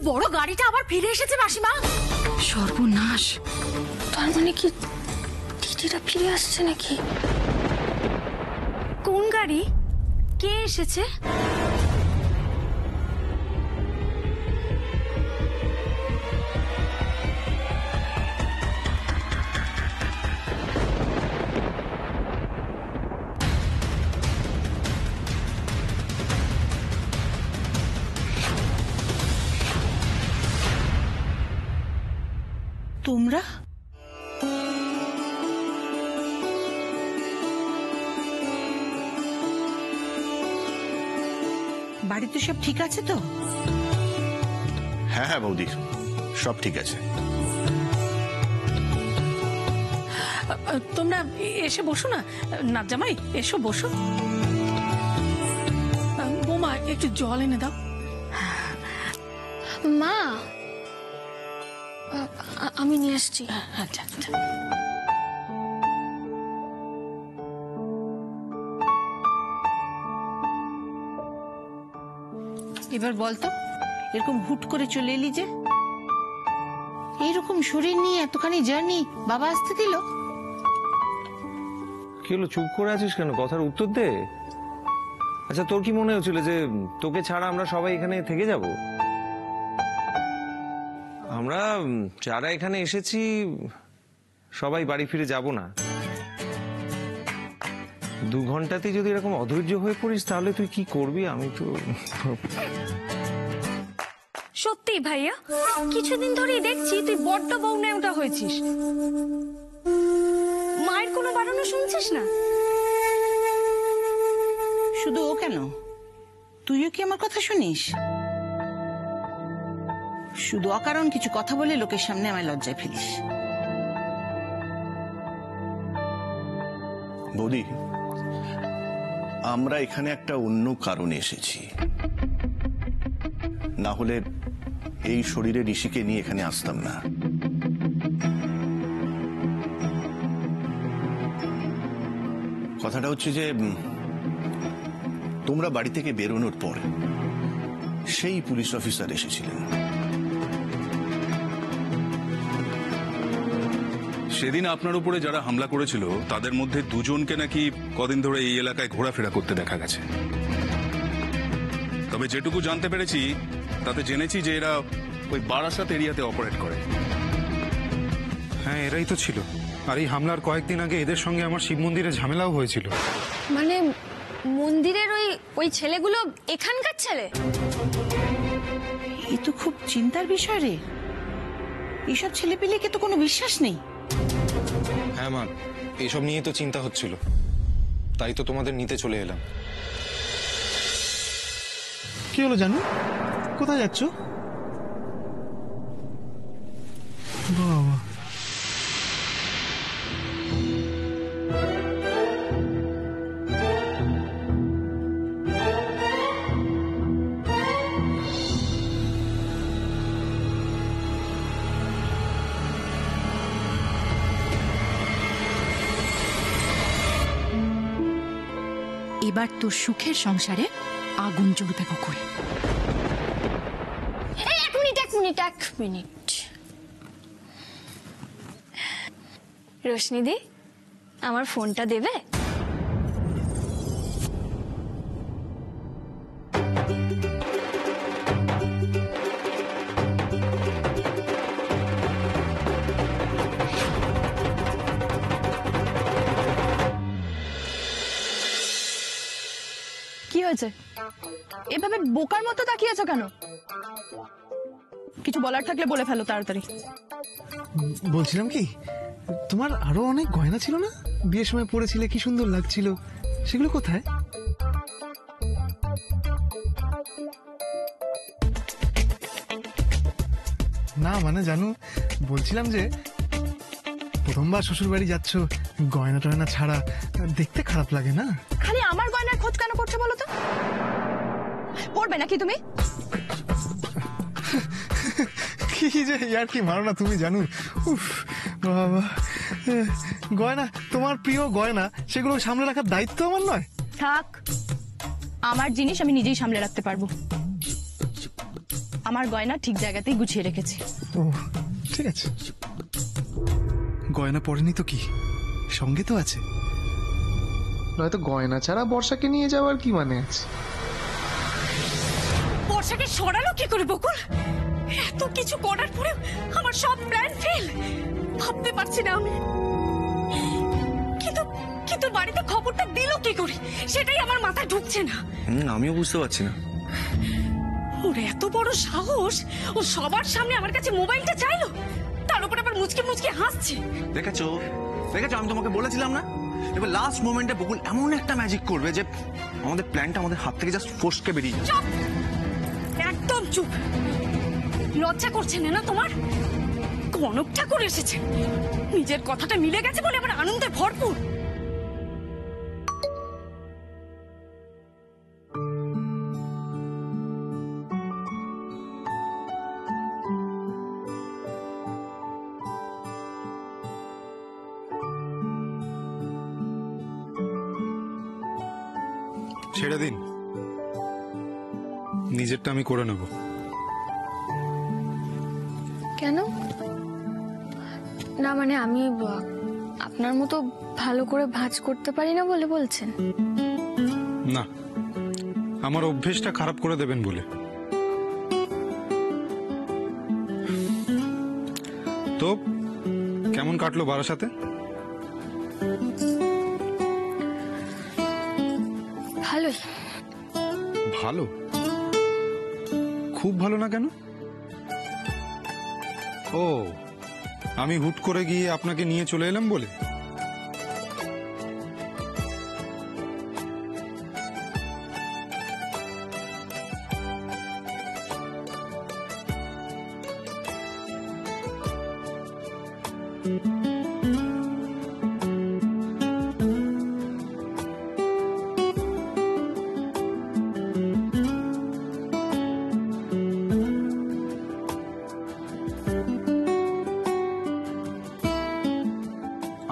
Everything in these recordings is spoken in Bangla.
বড় গাড়িটা আবার ফিরে এসেছে মাসিমা। সর্বনাশ, তার মানে কি দিদিরা ফিরে আসছে নাকি? কোন গাড়ি? কে এসেছে? তোমরা বাড়িতে সব ঠিক আছে তো? হ্যাঁ হ্যাঁ বৌদি, সব ঠিক আছে। তোমরা এসে বসো না। না জামাই, এসো বসো। বোমা, একটু জল এনে দাও। মা, আমি নিয়ে আসছি। আচ্ছা আচ্ছা। এবার বলতো, এরকম হুট করে চলে এলি যে? এইরকম শরীর নিয়ে এতখানি জার্নি বাবা আসতে দিল? কি হলো, চুপ করে আছিস কেন? কথার উত্তর দে। আচ্ছা, তোর কি মনে হচ্ছিল যে তোকে ছাড়া আমরা সবাই এখানে থেকে যাব? আমরা যারা এখানে এসেছি সবাই বাড়ি ফিরে যাব না। 2 ঘন্টাতেই যদি এরকম অধৈর্য হয়ে পড়িস তাহলে তুই কি করবি? আমি তো সত্যি ভাইয়া, কিছুদিন ধরেই দেখছি তুই বড্ড বউনেওটা হয়েছিস। মায়ের কোনো বারণও শুনছিস না? শুধু ও কেন, তুইও কি আমার কথা শুনিস? শুধু অকারণ কিছু কথা বলে লোকের সামনে আমায় লজ্জায় ফেলিস। বৌদি, আমরা এখানে একটা অন্য কারণে এসেছি, না হলে এই শরীরে ঋষিকে নিয়ে এখানে আসতাম না। কথাটা হচ্ছে যে তোমরা বাড়ি থেকে বেরোনোর পর সেই পুলিশ অফিসার এসেছিলেন। সেদিন আপনার উপরে যারা হামলা করেছিল তাদের মধ্যে 2 জনকে নাকি কদিন ধরে এই এলাকায় ঘোরাফেরা করতে দেখা গেছে। তবে যেটুকু জানতে পেরেছি তাতে জেনেছি যে এরা ওই বারাসাত এরিয়াতে অপারেট করে। হ্যাঁ, এরাই তো ছিল। আর এই হামলার কয়েকদিন আগে এদের সঙ্গে আমার শিব মন্দিরে ঝামেলাও হয়েছিল। মানে মন্দিরের ওই ছেলেগুলো এখানকার ছেলে? এ তো খুব চিন্তার বিষয় রে। এইসব ছেলেপেলেকে তো কোনো বিশ্বাস নেই। হ্যাঁ মা, এইসব নিয়ে তো চিন্তা হচ্ছিল, তাই তো তোমাদের নিতে চলে এলাম। কি হলো জানু, কোথায় যাচ্ছ? বাবা, এবার তোর সুখের সংসারে আগুন জ্বলবে বকুল। এক মিনিট। রোশনিদি, আমার ফোনটা দেবে? কি হয়েছে? এভাবে বোকার মতো তাকিয়ে আছো কেন? কিছু বলার থাকলে বলে ফেলো তাড়াতাড়ি। বলছিলাম কি, তোমার আরো অনেক গয়না ছিল না? বিয়ের সময় পরেছিলে, কি সুন্দর লাগছিল। সেগুলো কোথায়? না মানে জানু, বলছিলাম যে প্রথমবার শ্বশুর বাড়ি যাচ্ছ, গয়না টয়না ছাড়া দেখতে খারাপ লাগে না? খালি আমার গয়নার খোঁজ কেন করছো বলো তো? পড়বে নাকি তুমি? কি যে ইয়ার কি মারো না তুমি জানু। উফ বাবা, গয়না, তোমার প্রিয় গয়না, সেগুলো সামলে রাখার দায়িত্ব আমার নয়? থাক, আমার জিনিস আমি নিজেই সামলে রাখতে পারবো। আমার গয়না ঠিক জায়গাতেই গুছিয়ে রেখেছি। ও ঠিক আছে, গয়না পড়েনি তো কি, সঙ্গে তো আছে। নয়তো গয়না ছাড়া বর্ষাকে নিয়ে যাওয়ার কি মানে আছে? বর্ষাকে সরালো কি করে বকুল? এত কিছু করার পরে আমার সব প্ল্যান ফেল। ভাবতে পারছি না আমি। কিন্তু কিন্তু বাড়িতে খবরটা দিল কি করে সেটাই আমার মাথায় ঢুকছে না। আমিও বুঝতে পারছি না। ওর এত বড় সাহস, ও সবার সামনে আমার কাছে মোবাইলটা চাইলো, তার উপর আবার মুচকে মুচকে হাসছে। দেখেছো দেখেছো, আমি তোমাকে বলেছিলাম না, এবার লাস্ট মোমেন্টে বকুল এমন একটা ম্যাজিক করবে যে আমাদের প্ল্যানটা আমাদের হাত থেকে জাস্ট ফসকে বেরিয়ে যাবে। চুপ, একদম চুপ। লজ্জা করছে না না তোমার? কনক ঠাকুর এসেছে, নিজের কথাটা মিলে গেছে বলে আবার আনন্দে ভরপুর। ছেড়ে দিন, নিজেরটা আমি করে নেব। কেন? না মানে আমি আপনার মতো ভালো করে ভাঁজ করতে পারি না বলে বলছেন? না, আমার অভ্যেসটা খারাপ করে দেবেন বলে। তো কেমন কাটলো বারাসাতে? ভালোই। ভালো? খুব ভালো না কেন? ও, আমি হুট করে গিয়ে আপনাকে নিয়ে চলে এলাম বলে?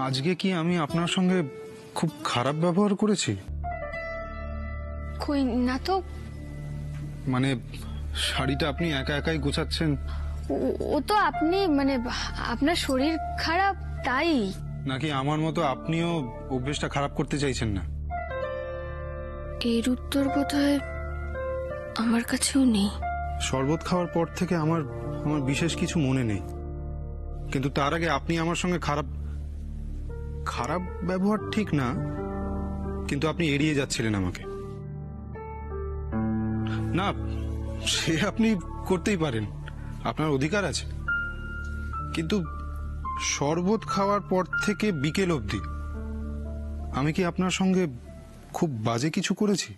আজকে কি আমি আপনার সঙ্গে খুব খারাপ ব্যবহার করেছি? কই না তো। মানে শাড়িটা আপনি একা একাই গোছাচ্ছেন। ও তো আপনি মানে আপনার শরীর খারাপ তাই। নাকি আমার মতো আপনিও অভ্যেসটা খারাপ করতে চাইছেন না? এর উত্তর বোধহয় আমার কাছেও নেই। শরবত খাওয়ার পর থেকে আমার বিশেষ কিছু মনে নেই, কিন্তু তার আগে আপনি আমার সঙ্গে খারাপ ব্যবহার ঠিক না, কিন্তু আপনি এড়িয়ে যাচ্ছিলেন আমাকে। না, সে আপনি করতেই পারেন, আপনার অধিকার আছে, কিন্তু শরবত খাওয়ার পর থেকে বিকেল অবধি আমি কি আপনার সঙ্গে খুব বাজে কিছু করেছি?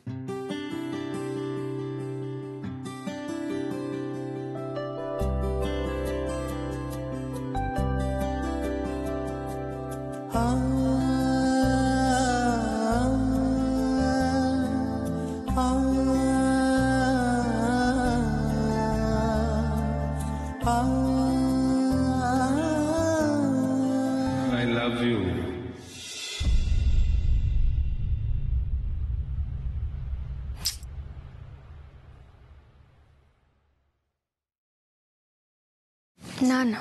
I love you. না না,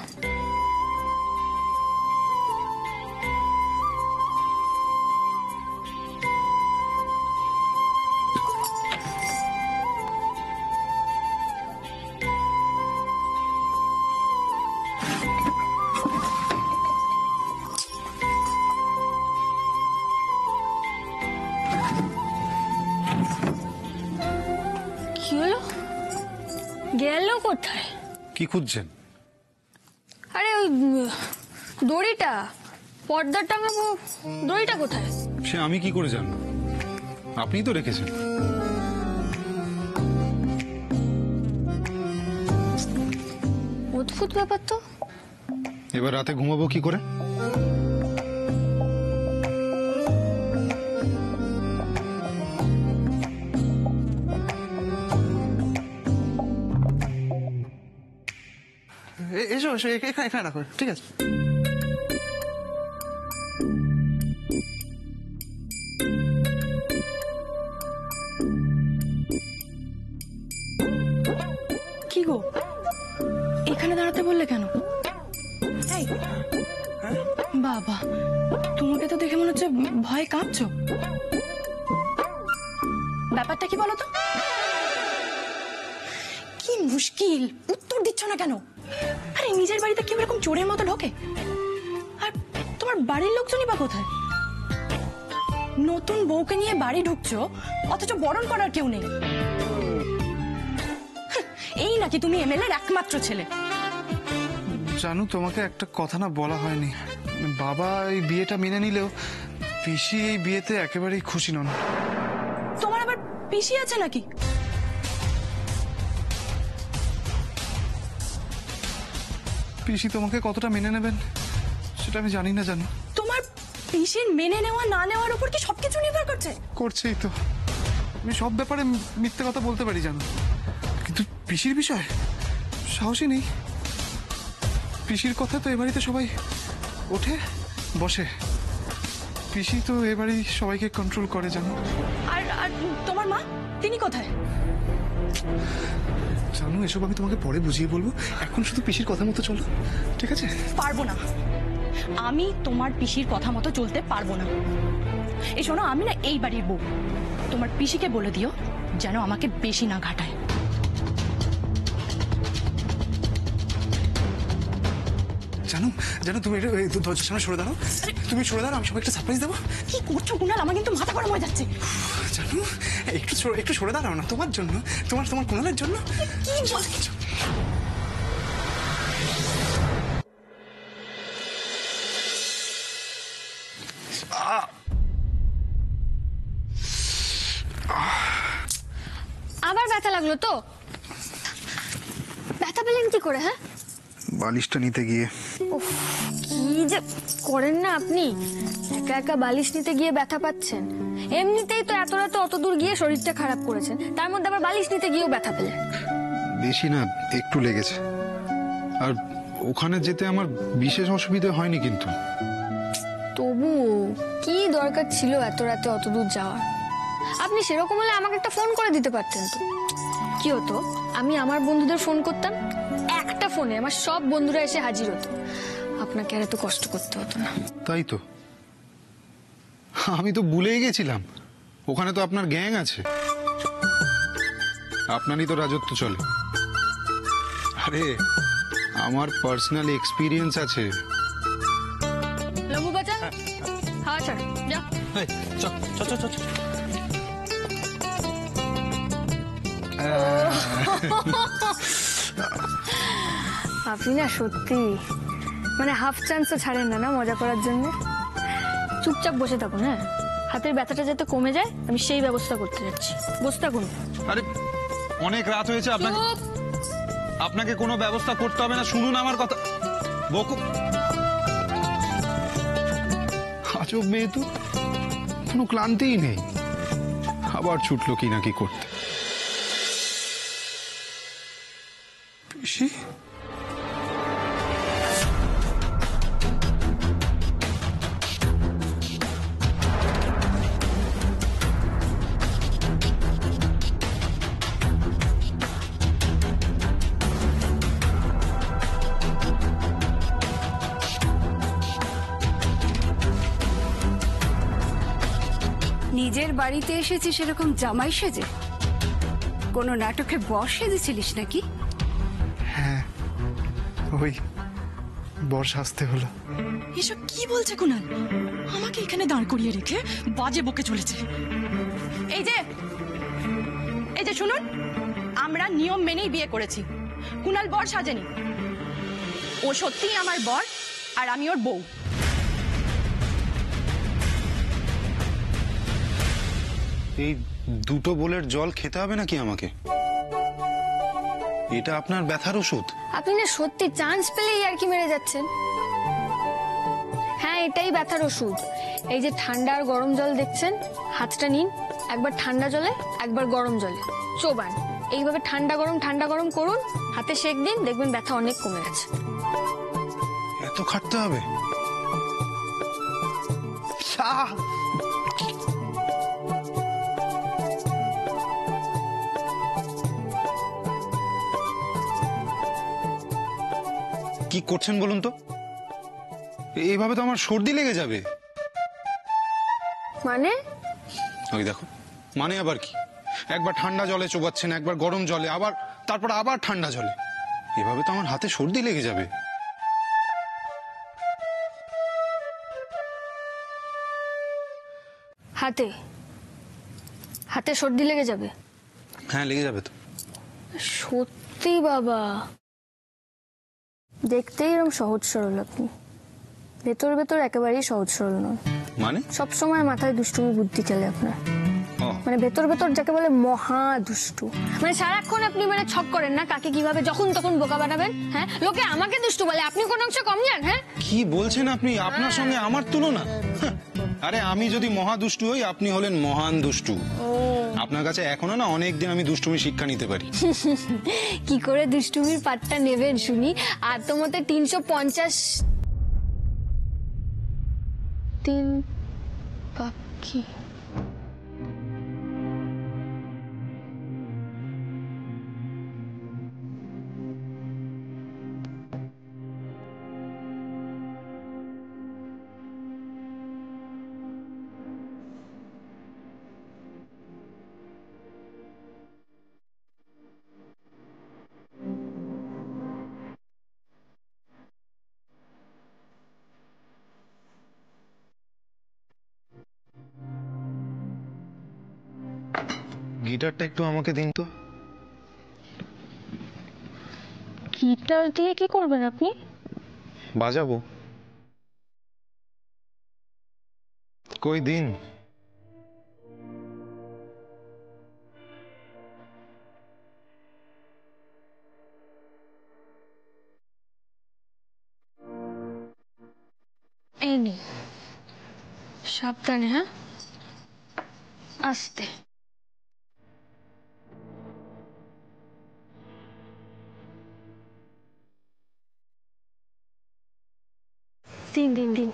কি হলো? গেল কোথায়? কি খুঁজছেন? আরে ওই দড়িটা, পর্দা টাঙাবো, দড়িটা কোথায়? সে আমি কি করে জানবো? আপনিই তো রেখেছেন। অদ্ভুত ব্যাপার তো। এবার রাতে ঘুমাবো কি করে? এসো এসো, এখানে রাখো, ঠিক আছে। কি গো তোমাকে তো দেখে মনে হচ্ছে ভয়ে কাঁপছো। ব্যাপারটা কি বলো তো? কি মুশকিল, উত্তর দিচ্ছ না কেন? আরে নিজের বাড়িতে কেউ এরকম চোরের মতো ঢোকে? আর তোমার বাড়ির লোকজনই বা কোথায়? নতুন বউকে নিয়ে বাড়ি ঢুকছো, অথচ বরণ করার কেউ নেই। এই নাকি তুমি এমএলএ এর একমাত্র ছেলে? জানু, তোমাকে একটা কথা না বলা হয়নি। বাবা এই বিয়েটা মেনে নিলেও পিসি এই বিয়েতে একেবারেই খুশি নন। তোমার আবার পিসি আছে নাকি? পিসি তোমাকে কতটা মেনে নেবেন সেটা আমি জানি না জানো। তোমার পিসির মেনে নেওয়া না নেওয়ার উপর কি সবকিছু নির্ভর করছে? করছেই তো। আমি সব ব্যাপারে মিথ্যে কথা বলতে পারি জানো, কিন্তু পিসির বিষয় সাহসী নেই। পিসির কথা তো এ বাড়িতে সবাই ওঠে বসে। পিসি তো এ বাড়ি সবাইকে কন্ট্রোল করে জানো। আর আর তোমার মা, তিনি কোথায়? জানো, এসব আমি তোমাকে পরে বুঝিয়ে বলবো। এখন শুধু পিসির কথা মতো চলো, ঠিক আছে? পারবো না, আমি তোমার পিসির কথা মতো চলতে পারবো না। এই শোনো, আমি না এই বাড়ির বউ। তোমার পিসিকে বলে দিও যেন আমাকে বেশি না ঘাটায়। জানো জানো, তুমি দরজার সামনে সরে দাঁড়াও। তুমি সরে দাঁড়াও, আমি সবাই একটা সারপ্রাইজ দেবো। কি করছো কুনাল? আমার কিন্তু মাথা গরম হয়ে যাচ্ছে। জানো, একটু সরে দাঁড়াও না, তোমার জন্য, তোমার কুণালের জন্য। কি বলছো? আবার ব্যথা লাগলো তো? ব্যথা পেলেন কি করে? হ্যাঁ, বালিশটা নিতে গিয়ে। উফ, কি যে করেন না আপনি! একা একা বালিশ নিতে গিয়ে ব্যথা পাচ্ছেন। এমনিতেই তো এত রাতে অত দূর গিয়ে শরীরটা খারাপ করেছেন, তার মধ্যে আবার বালিশ নিতে গিয়েও ব্যথা পেলেন। বেশি না, একটু লেগেছে। আর ওখানে যেতে আমার বিশেষ অসুবিধা হয়নি, কিন্তু তবু কি দরকার ছিল এত রাতে অত দূর যাওয়ার? আপনি সেরকম হলে আমাকে একটা ফোন করে দিতে পারতেন তো। কি হতো, আমি আমার বন্ধুদের ফোন করতাম, একটা ফোনে আমার সব বন্ধুরা এসে হাজির হতো। আপনাকে আর এত কষ্ট করতে হতো না। তাই তো, আমি তো ভুলেই গেছিলাম ওখানে তো আপনার গ্যাং আছে, আপনারই তো রাজত্ব চলে। আরে আমার পার্সোনাল এক্সপিরিয়েন্স আছে। লম্বু বাচ্চা, হ্যাঁ ছাড়, যা। আপনি না সত্যি মানে হাফ চান্সও ছাড়েন না না মজা করার জন্য। চুপচাপ বসে থাকুন, হ্যাঁ? হাতের ব্যথাটা যাতে কমে যায় আমি সেই ব্যবস্থা করতে যাচ্ছি। বসে থাকুন। আরে অনেক রাত হয়েছে, আপনাকে কোনো ব্যবস্থা করতে হবে না, শুনুন আমার কথা। বকু, আজব মেয়ে তো, কোনো ক্লান্তিই নেই, আবার ছুটলো কি না কি করতে। পিসি, নিজের বাড়িতে এসেছিস সেরকম জামাই সেজে? কোনো নাটকে বস সেজেছিলিস নাকি? হ্যাঁ, ওই বর সাজতে হলো। এসব কি বলছে কুনাল? আমাকে এখানে দাঁড় করিয়ে রেখে বাজে বকে চলেছে। এই যে শুনুন, আমরা নিয়ম মেনেই বিয়ে করেছি। কুনাল বর সাজেনি, ও সত্যিই আমার বর আর আমি ওর বউ। এই দুটো বোলের জল খেতে হবে নাকি আমাকে? এটা আপনার ব্যথার ওষুধ? আপনি না সত্যি চান্স পেলেই আর কি মেরে যাচ্ছেন। হ্যাঁ, এটাই ব্যথার ওষুধ। এই যে ঠান্ডা আর গরম জল দেখছেন, হাতটা নিন, একবার ঠান্ডা জলে একবার গরম জলে চোবান। এইভাবে ঠান্ডা গরম করুন, হাতে সেক দিন, দেখবেন ব্যথা অনেক কমে গেছে। এত খাটতে হবে? কি করছেন বলুন তো? এইভাবে তো আমার সর্দি লেগে যাবে। মানে ওই দেখো, মানে আবার কি? একবার ঠান্ডা জলে চোবাচ্ছেন, একবার গরম জলে, তারপর আবার ঠান্ডা জলে। এভাবে তো আমার হাতে সর্দি লেগে যাবে। হাতে হাতে সর্দি লেগে যাবে? হ্যাঁ, লেগে যাবে তো। সত্যি বাবা, দেখতেই এরকম সহজ সরল আপনি, ভেতর ভেতর একেবারেই সহজ সরল নন। মানে? সবসময় মাথায় দুষ্টুমি বুদ্ধি খেলে আপনার। মানে ভেতর ভেতর যাকে বলে মহা দুষ্টু। মানে সারাক্ষণ আপনি মানে ছক করেন না কাকে কিভাবে যখন তখন বোকা বানাবেন। হ্যাঁ, লোকে আমাকে দুষ্টু বলে, আপনি কোন অংশ কম যান? হ্যাঁ, কি বলছেন আপনি? আপনার সঙ্গে আমার তুলনা? আরে আমি যদি মহা দুষ্টু হই, আপনি হলেন মহান দুষ্টু। আপনার কাছে এখনো না অনেকদিন আমি দুষ্টুমি শিক্ষা নিতে পারি। কি করে দুষ্টুমির পাটটা নেবেন শুনি? আর তো মতে 350 তিন বাকি। গিটারটা একটু আমাকে দিন তো। গিটার দিয়ে কি করবেন আপনি? বাজাবো। কই দিন। এই নে, সাবধানে। হ্যাঁ, আস্তে। দিন দিন দিন।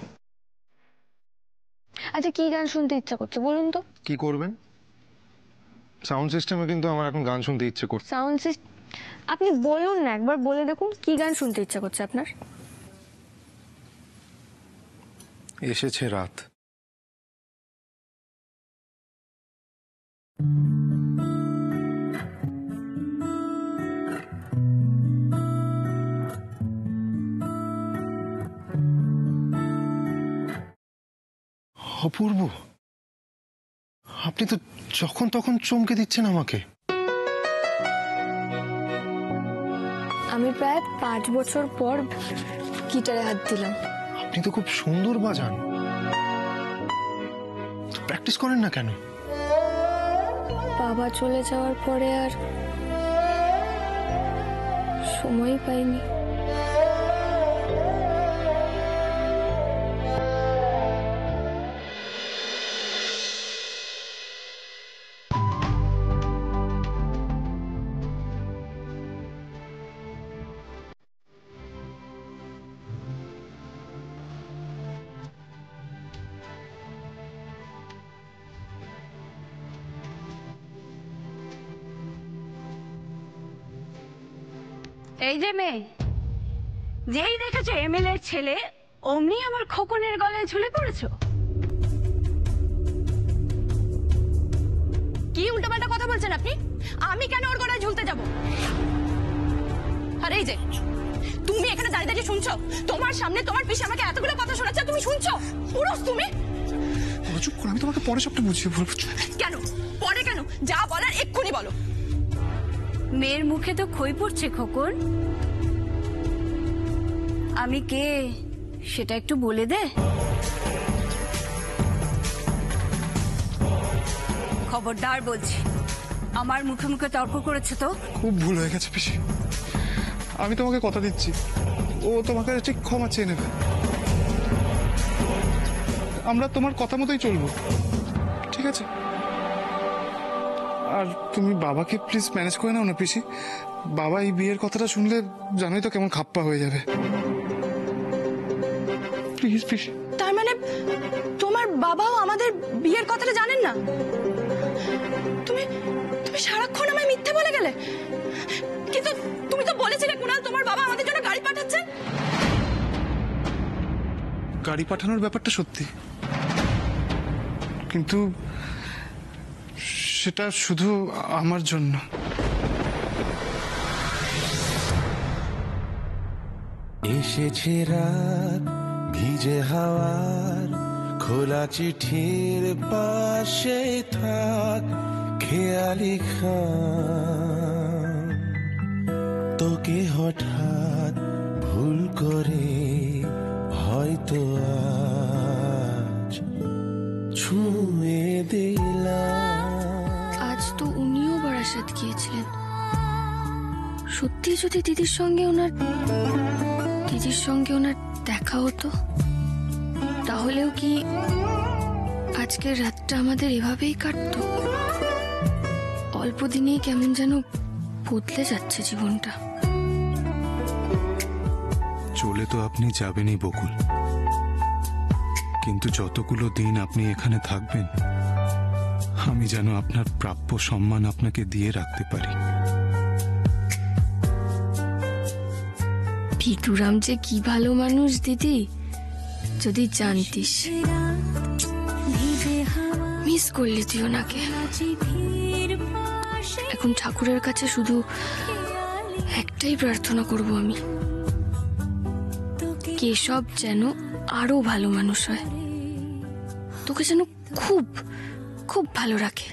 আচ্ছা, কি গান শুনতে ইচ্ছা করছে বলুন তো? কি করবেন? সাউন্ড সিস্টেমে কিন্তু আমার এখন গান শুনতে ইচ্ছে করছে। Sound system? আপনি বলুন না, একবার বলে দেখুন কি গান শুনতে ইচ্ছা করছে আপনার। এসেছে রাত। অপূর্ব, আপনি তো যখন তখন চমকে দিচ্ছেন আমাকে। আমি প্রায় 5 বছর পর গিটারে হাত দিলাম। আপনি তো খুব সুন্দর বাজান, প্র্যাকটিস করেন না কেন? বাবা চলে যাওয়ার পরে আর সময় পাইনি। এই যে মেয়ে, যেই দেখেছো এমএলএ ছেলে অমনি আমার খোকনের গলায় ঝুলে পড়েছো। কি উল্টোপাল্টা কথা বলছেন আপনি? আমি কেন ওর গলায় ঝুলতে যাব? আর এই যে তুমি এখানে দাঁড়িয়ে দাঁড়িয়ে শুনছো, তোমার সামনে তোমার পিসি আমাকে এতগুলো কথা শোনাচ্ছে, তুমি শুনছো? পুরুষ তুমি। চুপ করো, আমি তোমাকে পরে সবটা বুঝিয়ে বলবো। কেন পরে কেন? যা বলার এক্ষুনি বলো। মেয়ের মুখে তো খই পড়ছে খোকন, আমি কে সেটা একটু বলে দে। খবরদার বলছি, আমার মুখে মুখে তর্ক করেছে তো। খুব ভুল হয়ে গেছে পিসি, আমি তোমাকে কথা দিচ্ছি ও তোমাকে ঠিক ক্ষমা চেয়ে নেবে। আমরা তোমার কথা মতোই চলবো, ঠিক আছে? আর তুমি বাবাকে প্লিজ ম্যানেজ করে নাও না পিসি। বাবা এই বিয়ের কথাটা শুনলে জানোই তো কেমন খাপ্পা হয়ে যাবে। প্লিজ পিসি। তার মানে তোমার বাবাও আমাদের বিয়ের কথাটা জানেন না? তুমি তুমি সারাক্ষণ আমায় মিথ্যে বলে গেলে। কিন্তু তুমি তো বলেছিলে কুনাল তোমার বাবা আমাদের জন্য গাড়ি পাঠাচ্ছে। গাড়ি পাঠানোর ব্যাপারটা সত্যি, কিন্তু সেটা শুধু আমার জন্য। এসেছে রাত, ভিজে হাওয়ার খোলা চিঠির পাশে থাক খেয়ালি খান, তোকে হঠাৎ ভুল করে হয়তো আজ ছুঁয়ে দিলাম। আজ তো উনিও বারাসাত গিয়েছিলেন। সত্যি যদি দিদির সঙ্গে ওনার দেখা হতো, তাহলেও কি আজকের রাতটা আমাদের এভাবেই কাটতো? অল্প দিনেই কেমন যেন বদলে যাচ্ছে জীবনটা। চলে তো আপনি যাবেনই বকুল, কিন্তু যতগুলো দিন আপনি এখানে থাকবেন আমি যেন আপনার প্রাপ্য সম্মান আপনাকে দিয়ে রাখতে পারি। ভিটুরাম যে কি ভালো মানুষ দিদি, যদি জানতিস। মিস করলি তুই ওনাকে। এখন ঠাকুরের কাছে শুধু একটাই প্রার্থনা করব আমি, কেশব যেন আরো ভালো মানুষ হয়, তোকে যেন খুব খুব ভালো রাখে।